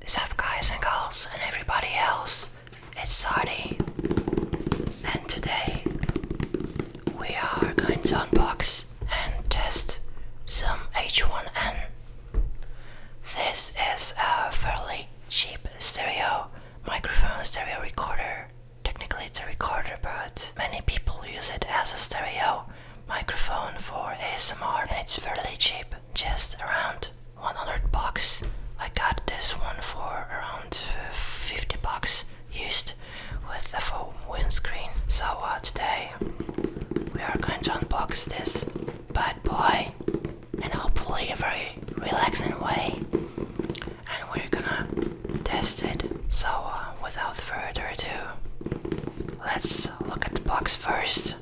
Sup guys and girls and everybody else, it's Xarty, and today we are going to unbox and test some H1n. This is a fairly cheap stereo microphone, stereo recorder. Technically it's a recorder, but many people use it as a stereo microphone for ASMR, and it's fairly cheap, just around $100. I got this one for around $50 used with the foam windscreen. So today we are going to unbox this bad boy in hopefully a very relaxing way, and we're gonna test it. So without further ado, let's look at the box first.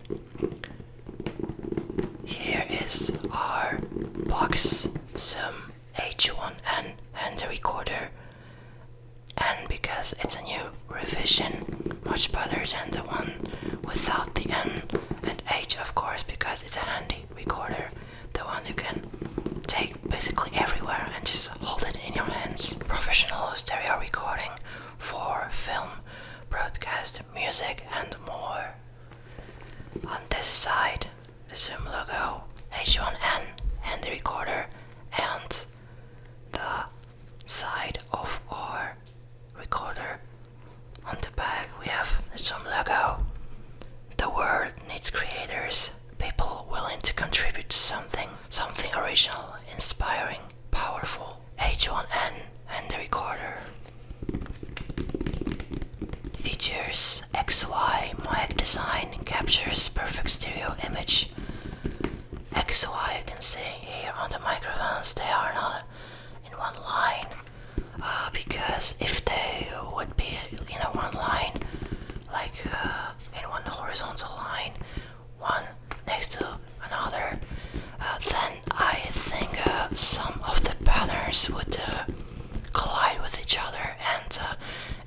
Here is our box, some H1n and the recorder, and because it's a new revision, much better than the one without the N, and H of course because it's a handy recorder, the one you can take basically everywhere and just hold it in your hands. Professional stereo recording for film, broadcast, music and more. On this side, the Zoom logo, H1n and the recorder, and the side of our recorder. On the back we have the Zoom logo. The world needs creators, people willing to contribute to something original, inspiring, powerful. H1n and the recorder. Features XY mic design, captures perfect stereo image. XY, you can see here on the microphones, they are not in one line, because if they would be in a one line, like in one horizontal line, one next to another, then I think some of the patterns would collide with each other, and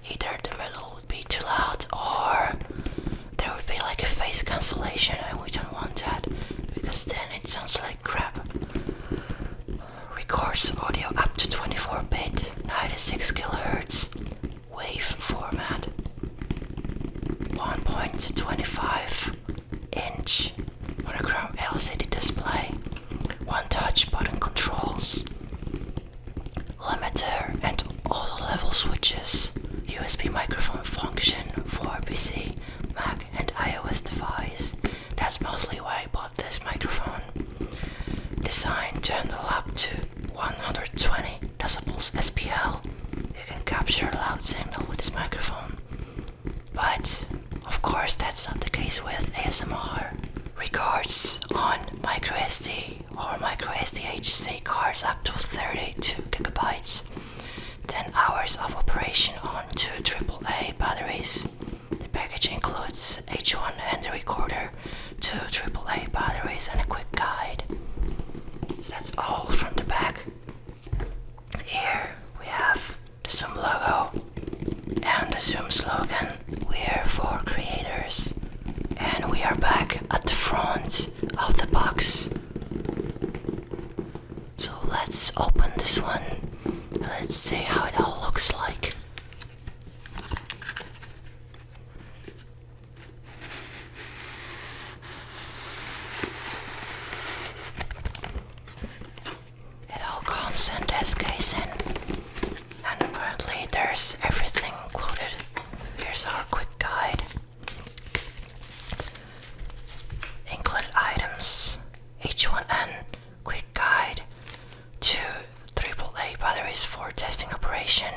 either the middle would be too loud or there would be like a phase cancellation, and we don't want that because then it sounds like crap. Records audio up to 24-bit, 96 kHz, wave format, 1.25 inch monochrome LCD display, one touch button controls, limiter and auto level switches, USB microphone function for PC, Mac and iOS device. That's mostly why I bought this microphone. Designed to handle up to 120 decibels SPL. You can capture a loud signal with this microphone. But of course that's not the case with ASMR. Records on microSD or microSD-HC cards up to 32 gigabytes. 10 hours of operation on 2 AAA batteries. The package includes H1 and the recorder, 2 AAA batteries and a quick guide. So that's all from the back. Here we have the Zoom logo and the Zoom slogan, "We're for creators." And we are back at the front of the box. So let's open this one. Let's see how it all looks like. It all comes in this case, and apparently there's everything included. Here's our quick guide. Included items: H1n quick guide, 2 AAA batteries for testing operation,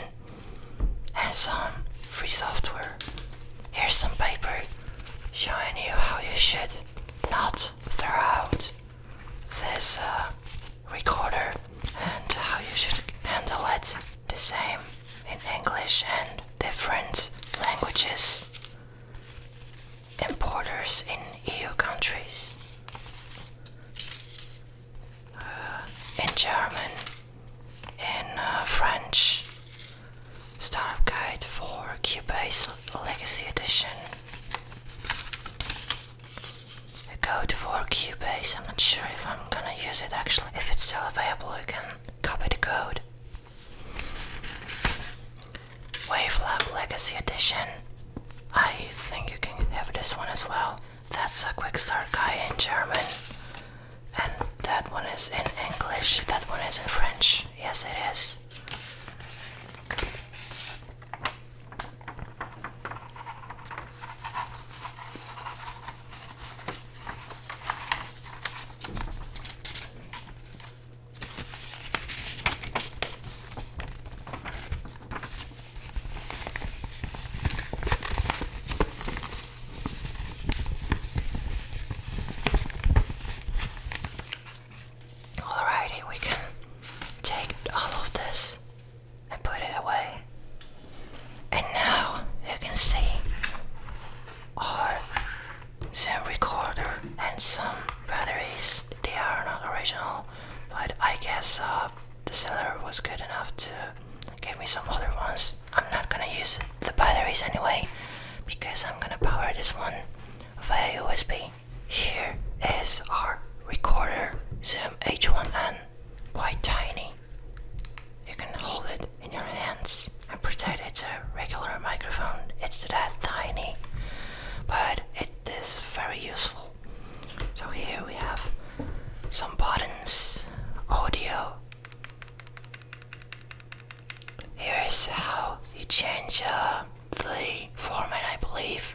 and some free software. Here's some paper showing you how you should not throw out this recorder and how you should handle it. The same in English and different languages. Importers in EU countries. In German, in French. Startup guide for Cubase Legacy Edition. A code for Cubase. I'm not sure if I'm gonna use it actually. If it's still available, you can copy the code. Legacy Edition. I think you can have this one as well. That's a quick start guide in German. And that one is in English. That one is in French. Yes, it is. Alrighty, we can take all of this and put it away. And now you can see our Zoom recorder and some batteries. They are not original, but I guess the seller was good enough to give me some other ones. I'm not gonna use the batteries anyway because I'm gonna power this one via USB. Here is our recorder, Zoom H1n, quite tiny. You can hold it in your hands and pretend it's a regular microphone. It's that tiny, but it is very useful. So here we have some buttons, audio. Here is how you change the format, I believe,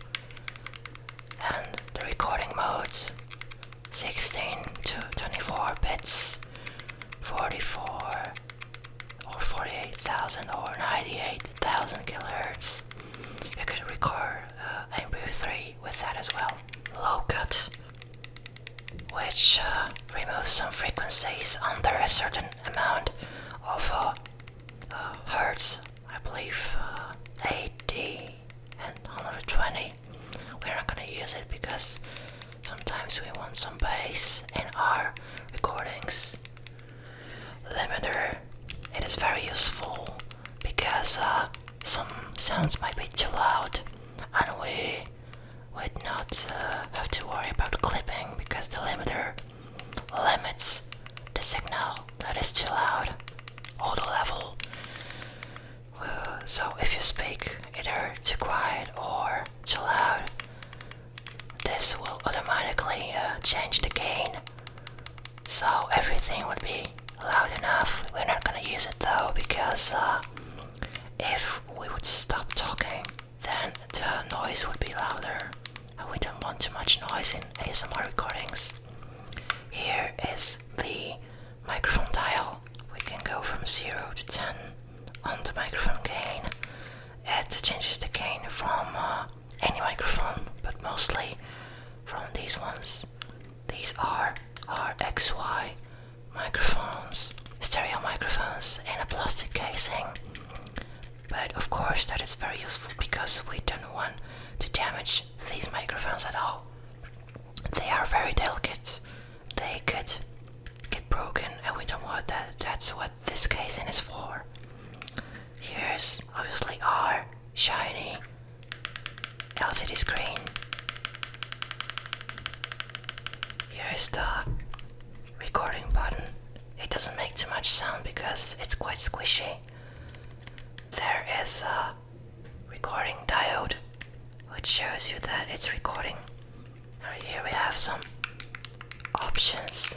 and the recording mode. 16 to 24 bits, 44 or 48,000 or 98,000 kilohertz. You could record MP3 with that as well. Low cut, which removes some frequencies under a certain amount of hertz. I believe 80 and 120. We're not gonna use it because sometimes we want some bass in our recordings. Limiter, it is very useful because some sounds might be too loud and we would not have to worry about clipping because the limiter limits the signal that is too loud, auto level. So if you speak either too quiet or too loud, this will automatically change the gain, so everything would be loud enough. We're not gonna use it though because if we would stop talking, then the noise would be louder, and we don't want too much noise in ASMR recordings. Here is the microphone dial. We can go from 0 to 10 on the microphone gain. It changes the gain from any microphone, but mostly from these ones. These are our XY microphones, stereo microphones in a plastic casing. But of course that is very useful because we don't want to damage these microphones at all. They are very delicate. They could get broken and we don't want that. That's what this casing is for. Here's obviously our shiny LCD screen. Here is the recording button. It doesn't make too much sound because it's quite squishy. There is a recording diode which shows you that it's recording. Here we have some options.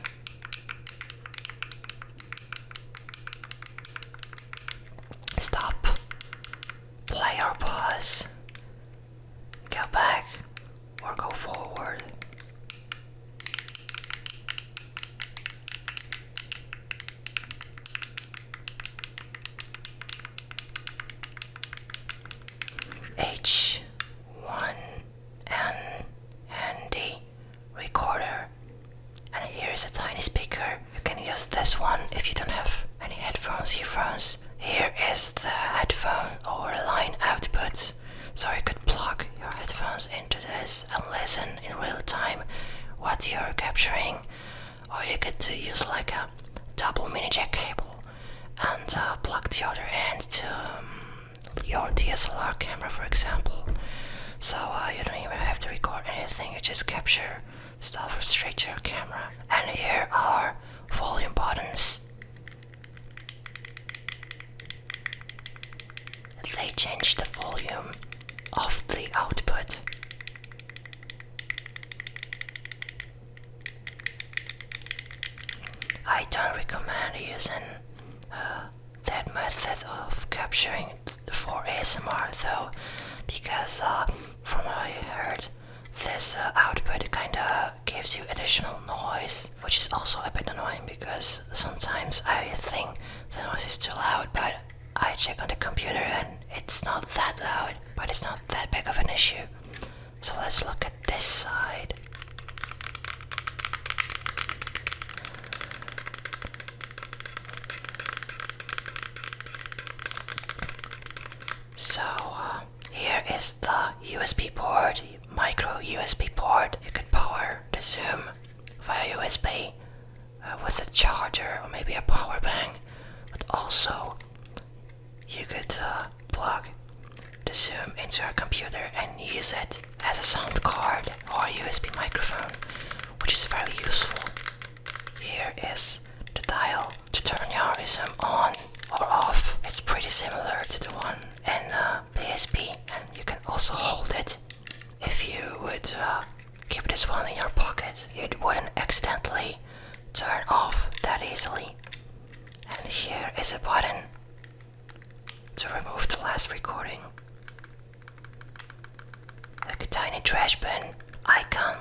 Stop, play or pause, go back or go forward. H1n and D recorder, and here is a tiny speaker. You can use this one if you don't have any headphones, earphones. Here is the headphone or line output, so you could plug your headphones into this and listen in real time what you're capturing, or you could use like a double mini jack cable and plug the other end to your DSLR camera, for example. So you don't even have to record anything, you just capture stuff straight to your camera. And here are volume buttons. they change the volume of the output. I don't recommend using that method of capturing for ASMR though, because from what I heard, this output kinda gives you additional noise, which is also a bit annoying because sometimes I think the noise is too loud, but I check on the computer and it's not that loud, but it's not that big of an issue. So let's look at this side. So here is the USB port, micro USB port. You could power the Zoom via USB with a charger or maybe a power bank, but also you could plug the Zoom into your computer and use it as a sound card or a USB microphone, which is very useful. Here is the dial to turn your Zoom on or off. It's pretty similar to the one in PSP, and you can also hold it. If you would keep this one in your pocket, it wouldn't accidentally turn off that easily. And here is a button to remove the last recording, like a tiny trash bin icon.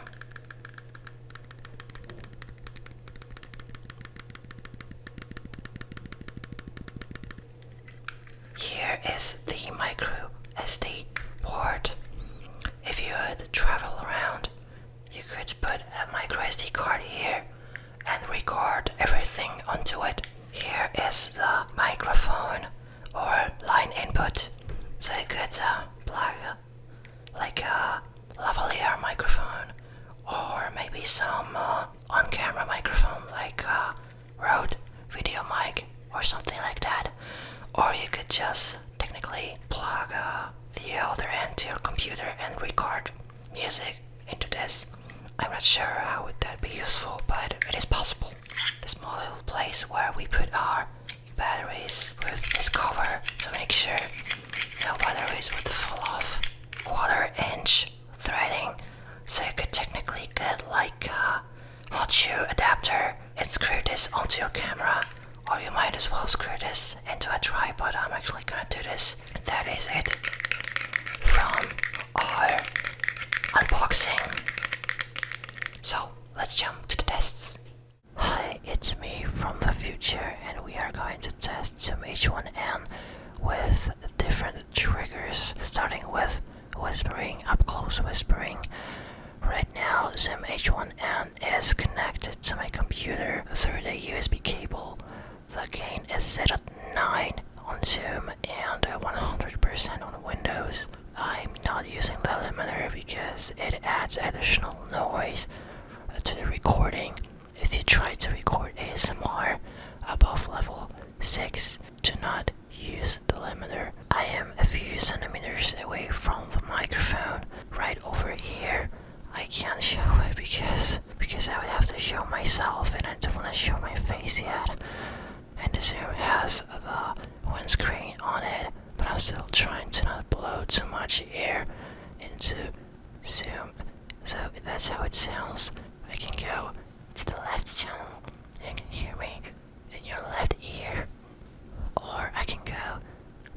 Here is the micro SD port. If you would travel around, you could put a micro SD card here and record everything onto it. Here is the microphone or line input, so you could plug like a lavalier microphone or maybe some on-camera microphone like a Rode video mic or something like that. Or you could just technically plug the other end to your computer and record music into this. I'm not sure how would that be useful, but it is possible. The small little place where we put our batteries with this cover to make sure no batteries would fall off. 1/4-inch threading, so you could technically get like a hot shoe adapter and screw this onto your camera. Or you might as well screw this into a tripod. I'm actually gonna do this. That is it from our unboxing. So let's jump to the tests. Hi, it's me from the future, and we are going to test some H1n with different triggers, starting with whispering, up close whispering. Right now, Zoom H1n is connected to my computer through the USB cable. The gain is set at 9 on Zoom and 100% on Windows. I'm not using the limiter because it adds additional noise to the recording. If you try to record ASMR above level 6, do not use the limiter. I am a few centimeters away from the microphone, right over here. I can't show it because I would have to show myself, and I don't want to show my face yet. And the Zoom has the windscreen on it, but I'm still trying to not blow too much air into Zoom. So that's how it sounds. I can go to the left channel and you can hear me in your left ear, or I can go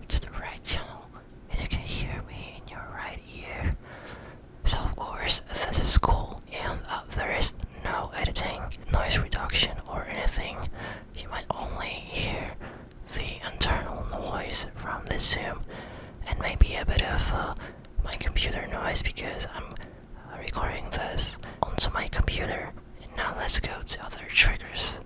to the right channel and you can hear me in your right ear. So of course this is cool, and there is no editing, noise reduction or anything. You might only hear the internal noise from the Zoom and maybe a bit of my computer noise because I'm recording this onto my computer. And now let's go to other triggers.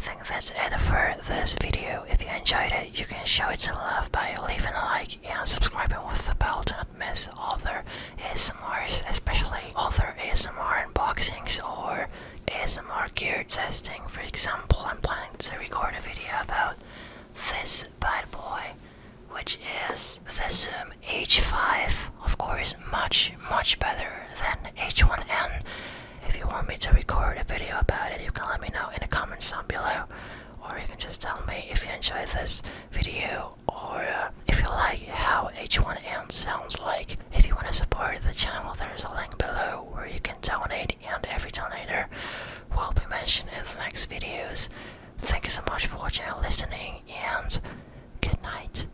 think that's it for this video. If you enjoyed it, you can show it some love by leaving a like and subscribing with the bell to not miss other ASMRs, especially other ASMR unboxings or ASMR gear testing. For example, I'm planning to record a video about this bad boy, which is the Zoom H5. Of course, much better than H1n. If you want me to record a video about it, you can let me know in the comments down below, or you can just tell me if you enjoyed this video, or if you like how H1n sounds like. If you want to support the channel, there's a link below where you can donate, and every donator will be mentioned in the next videos. Thank you so much for watching and listening, and good night.